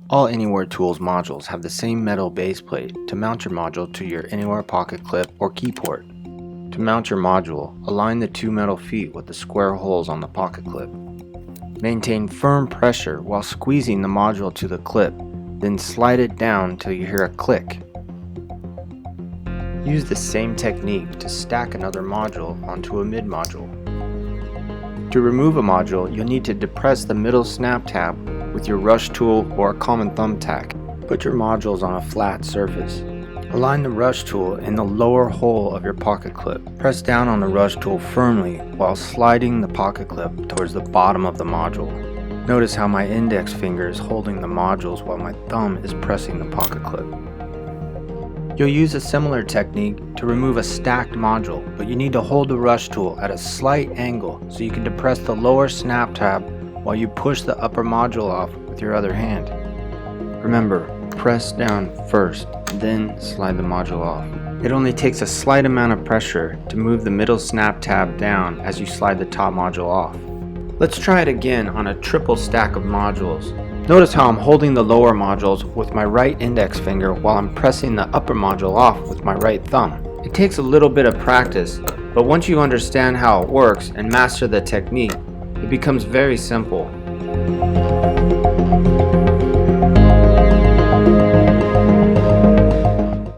All Anywhere Tools modules have the same metal base plate to mount your module to your Anywhere Pocket Clip or Keyport. To mount your module, align the two metal feet with the square holes on the pocket clip. Maintain firm pressure while squeezing the module to the clip, then slide it down till you hear a click. Use the same technique to stack another module onto a mid-module. To remove a module, you'll need to depress the middle snap tab with your rush tool or a common thumbtack. Put your modules on a flat surface. Align the rush tool in the lower hole of your pocket clip. Press down on the rush tool firmly while sliding the pocket clip towards the bottom of the module. Notice how my index finger is holding the modules while my thumb is pressing the pocket clip. You'll use a similar technique to remove a stacked module, but you need to hold the rush tool at a slight angle so you can depress the lower snap tab while you push the upper module off with your other hand. Remember, press down first, then slide the module off. It only takes a slight amount of pressure to move the middle snap tab down as you slide the top module off. Let's try it again on a triple stack of modules. Notice how I'm holding the lower modules with my right index finger while I'm pressing the upper module off with my right thumb. It takes a little bit of practice, but once you understand how it works and master the technique, it becomes very simple.